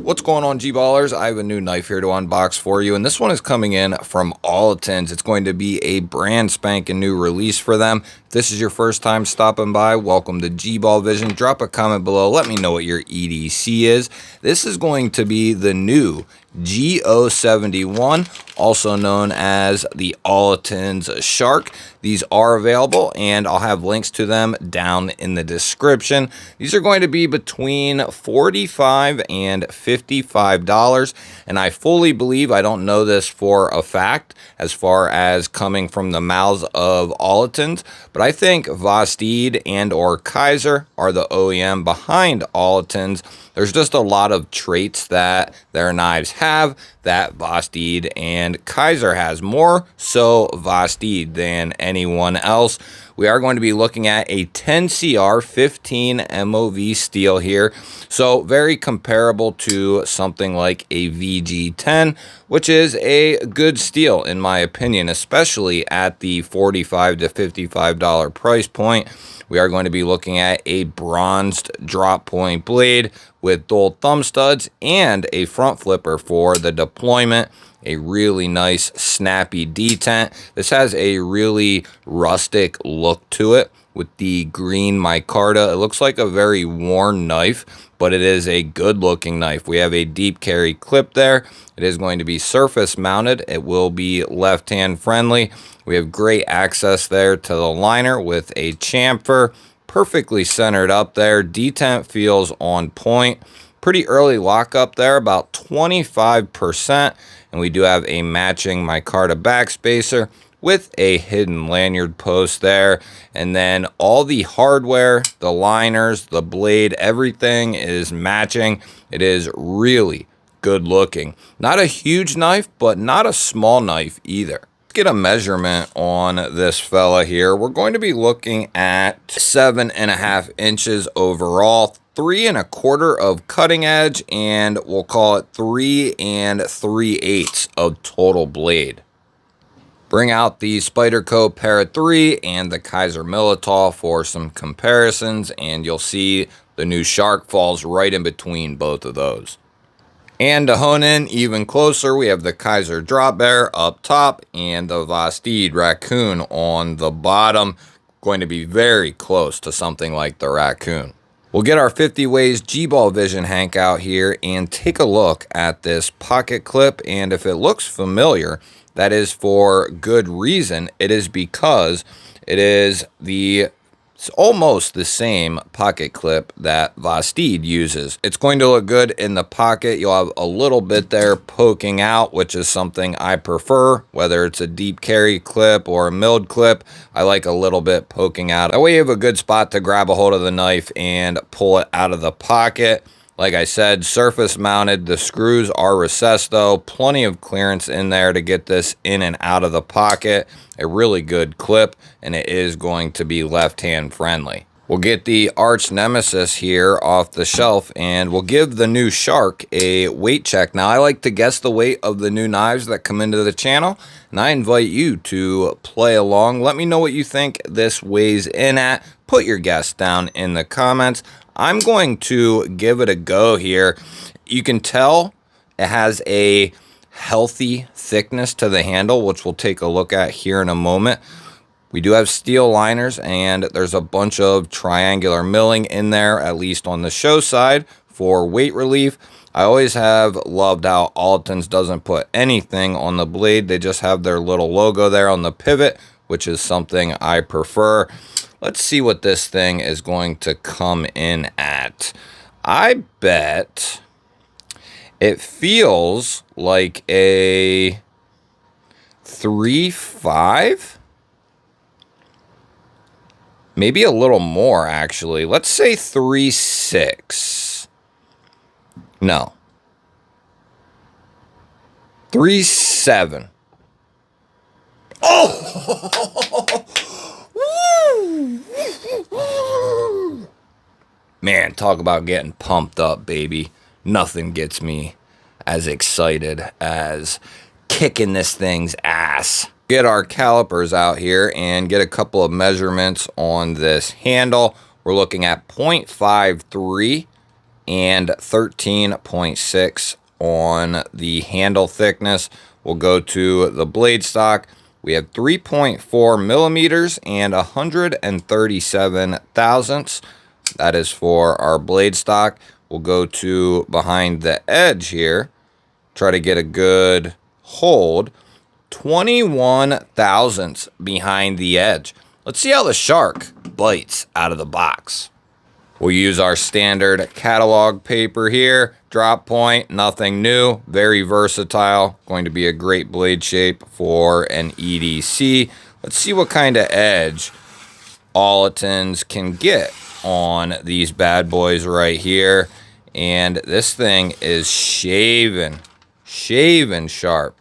What's going on, G-Ballers? I have a new knife here to unbox for you, and this one is coming in from Olitans. It's going to be a brand spanking new release for them. If this is your first time stopping by, welcome to GBall Vision. Drop a comment below. Let me know what your EDC is. This is going to be the new G071, also known as the Olitans Shark. These are available, and I'll have links to them down in the description. These are going to be between $45 and $55, and I fully believe, I don't know this for a fact as far as coming from the mouths of Olitans, but I think Vastid and or Kaiser are the OEM behind Olitans. There's just a lot of traits that their knives have that Vastid and Kaiser has, more so Vastid than anyone else. We are going to be looking at a 10CR 15 MOV steel here, so very comparable to something like a VG10, which is a good steel in my opinion, especially at the $45 to $55 price point. We are going to be looking at a bronzed drop point blade with dual thumb studs and a front flipper for the deployment. A really nice snappy detent. This has a really rustic look to it with the green micarta. It looks like a very worn knife, but it is a good looking knife. We have a deep carry clip there. It is going to be surface mounted. It will be left hand friendly. We have great access there to the liner with a chamfer, perfectly centered up there. Detent feels on point. Pretty early lockup there, about 25%. And we do have a matching micarta backspacer with a hidden lanyard post there. And then all the hardware, the liners, the blade, everything is matching. It is really good looking. Not a huge knife, but not a small knife either. Let's get a measurement on this fella here. We're going to be looking at 7.5 inches overall. 3 1/4 of cutting edge, and we'll call it 3 3/8 of total blade. Bring out the Spyderco Para 3 and the Kaiser Militao for some comparisons, and you'll see the new Shark falls right in between both of those. And to hone in even closer, we have the Kaiser Drop Bear up top and the Vastid Raccoon on the bottom. Going to be very close to something like the Raccoon. We'll get our 50 Ways GBall Vision Hank out here and take a look at this pocket clip. And if it looks familiar, that is for good reason. It is because it is it's almost the same pocket clip that Vastid uses. It's going to look good in the pocket. You'll have a little bit there poking out, which is something I prefer, whether it's a deep carry clip or a milled clip. I like a little bit poking out. That way you have a good spot to grab a hold of the knife and pull it out of the pocket. Like I said, surface mounted. The screws are recessed though. Plenty of clearance in there to get this in and out of the pocket. A really good clip, and it is going to be left hand friendly. We'll get the arch nemesis here off the shelf, and we'll give the new Shark a weight check. Now, I like to guess the weight of the new knives that come into the channel, and I invite you to play along. Let me know what you think this weighs in at. Put your guess down in the comments. I'm going to give it a go here. You can tell it has a healthy thickness to the handle, which we'll take a look at here in a moment. We do have steel liners, and there's a bunch of triangular milling in there, at least on the show side, for weight relief. I always have loved how Olitans doesn't put anything on the blade. They just have their little logo there on the pivot, which is something I prefer. Let's see what this thing is going to come in at. I bet it feels like a 3.5. Maybe a little more, actually. Let's say 3.6. No. 3.7. Oh! Man, talk about getting pumped up, baby. Nothing gets me as excited as kicking this thing's ass. Get our calipers out here and get a couple of measurements on this handle. We're looking at 0.53 and 13.6 on the handle thickness. We'll go to the blade stock. We have 3.4 millimeters and 137 thousandths. That is for our blade stock. We'll go to behind the edge here. Try to get a good hold. 21 thousandths behind the edge. Let's see how the shark bites out of the box. We'll use our standard catalog paper here. Drop point, nothing new, very versatile. Going to be a great blade shape for an EDC. Let's see what kind of edge Olitans can get on these bad boys right here. And this thing is shaven sharp.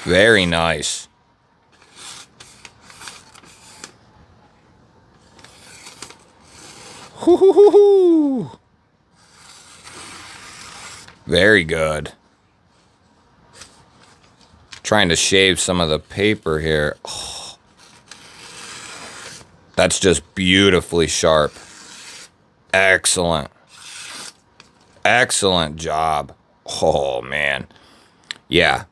Very nice. Hoo-hoo-hoo-hoo. Very good. Trying to shave some of the paper here. Oh. That's just beautifully sharp. Excellent. Excellent job. Oh, man. Yeah.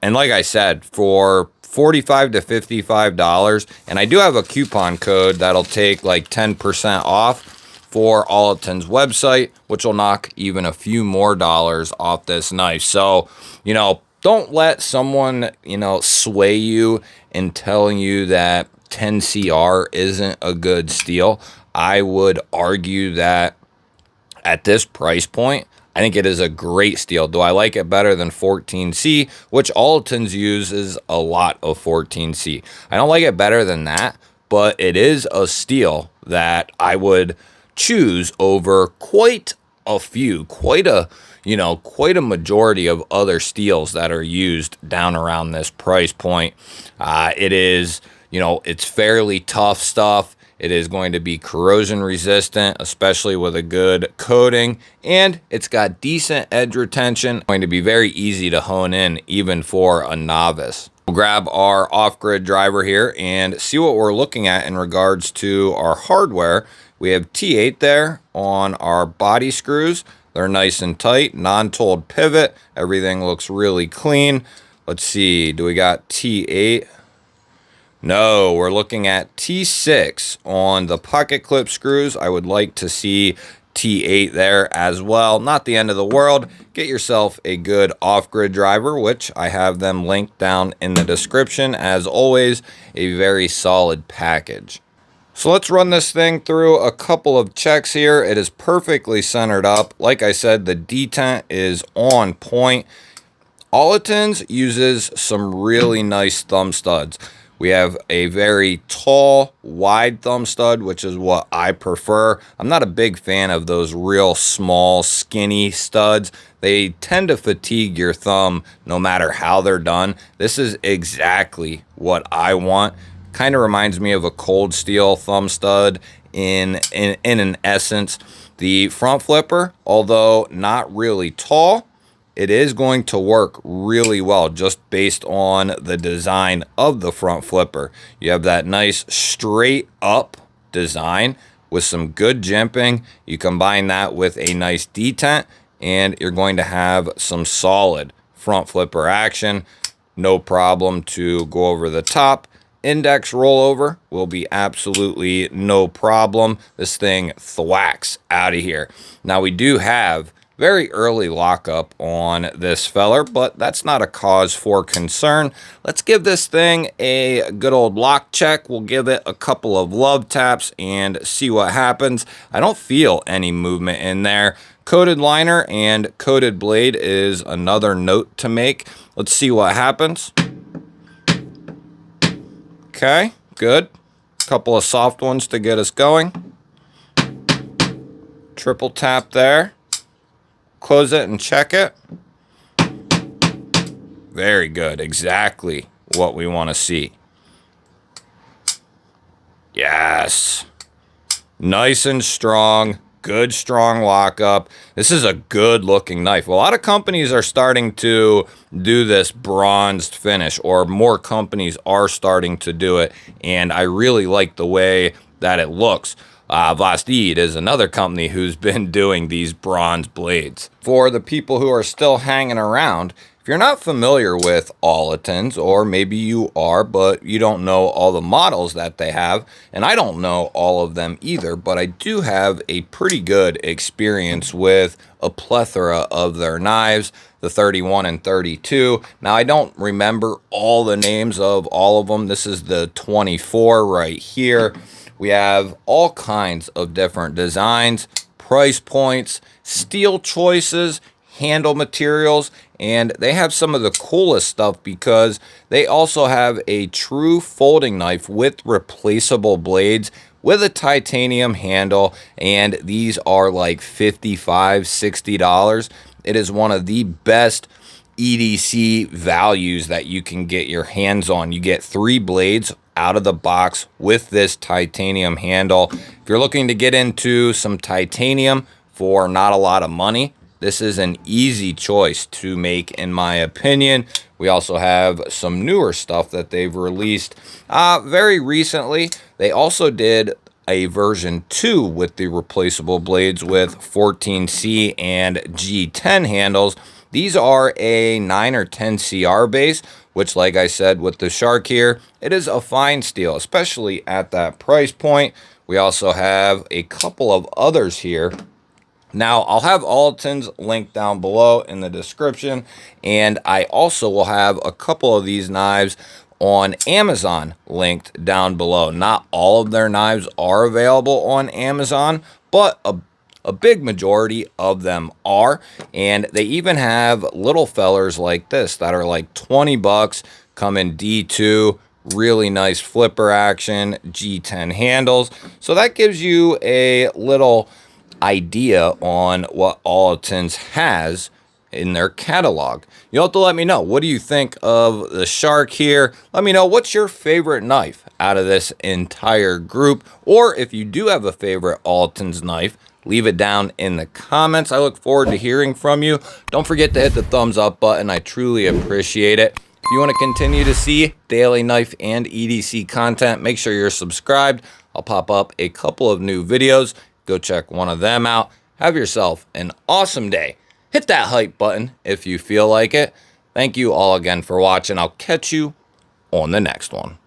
And like I said, for $45 to $55, and I do have a coupon code that'll take like 10% off for Olitans' website, which will knock even a few more dollars off this knife. So, don't let someone, sway you in telling you that 10CR isn't a good steel. I would argue that at this price point, I think it is a great steel. Do I like it better than 14C, which Olitans uses a lot of 14C? I don't like it better than that, but it is a steel that I would choose over quite a majority of other steels that are used down around this price point. It is, it's fairly tough stuff. It is going to be corrosion resistant, especially with a good coating, and it's got decent edge retention. Going to be very easy to hone in even for a novice. We'll grab our off-grid driver here and see what we're looking at in regards to our hardware. We have T8 there on our body screws. They're nice and tight, non-told pivot. Everything looks really clean. Let's see, do we got T8? No, we're looking at T6 on the pocket clip screws. I would like to see T8 there as well. Not the end of the world. Get yourself a good off-grid driver, which I have them linked down in the description. As always, a very solid package. So let's run this thing through a couple of checks here. It is perfectly centered up. Like I said, the detent is on point. Olitans uses some really nice thumb studs. We have a very tall, wide thumb stud, which is what I prefer. I'm not a big fan of those real small, skinny studs. They tend to fatigue your thumb no matter how they're done. This is exactly what I want. Kind of reminds me of a cold steel thumb stud in an essence. The front flipper, although not really tall, it is going to work really well just based on the design of the front flipper. You have that nice straight up design with some good jimping. You combine that with a nice detent and you're going to have some solid front flipper action. No problem to go over the top. Index rollover will be absolutely no problem. This thing thwacks out of here. Now we do have very early lockup on this feller, but that's not a cause for concern. Let's give this thing a good old lock check. We'll give it a couple of love taps and see what happens. I don't feel any movement in there. Coated liner and coated blade is another note to make. Let's see what happens. Okay, good. Couple of soft ones to get us going. Triple tap there. Close it and check it. Very good. Exactly what we want to see. Yes. Nice and strong. Good, strong lockup. This is a good looking knife. A lot of companies are starting to do this bronzed finish, or more companies are starting to do it, and I really like the way that it looks. Vostede is another company who's been doing these bronze blades. For the people who are still hanging around, if you're not familiar with Olitans, or maybe you are, but you don't know all the models that they have, and I don't know all of them either, but I do have a pretty good experience with a plethora of their knives, the 31 and 32. Now, I don't remember all the names of all of them. This is the 24 right here. We have all kinds of different designs, price points, steel choices, handle materials, and they have some of the coolest stuff because they also have a true folding knife with replaceable blades with a titanium handle, and these are like $55, $60. It is one of the best EDC values that you can get your hands on. You get 3 blades out of the box with this titanium handle. If you're looking to get into some titanium for not a lot of money, this is an easy choice to make, in my opinion. We also have some newer stuff that they've released very recently. They also did a version 2 with the replaceable blades with 14C and G10 handles. These are a 9 or 10 CR base, which, like I said, with the Shark here, it is a fine steel, especially at that price point. We also have a couple of others here. Now, I'll have Olitans linked down below in the description, and I also will have a couple of these knives on Amazon linked down below. Not all of their knives are available on Amazon, but a big majority of them are, and they even have little fellers like this that are like 20 bucks, come in D2, really nice flipper action, G10 handles. So that gives you a little idea on what Olitans has in their catalog. You'll have to let me know, what do you think of the Shark here? Let me know, what's your favorite knife out of this entire group? Or if you do have a favorite Olitans knife, leave it down in the comments. I look forward to hearing from you. Don't forget to hit the thumbs up button. I truly appreciate it. If you want to continue to see daily knife and EDC content, make sure you're subscribed. I'll pop up a couple of new videos. Go check one of them out. Have yourself an awesome day. Hit that hype button if you feel like it. Thank you all again for watching. I'll catch you on the next one.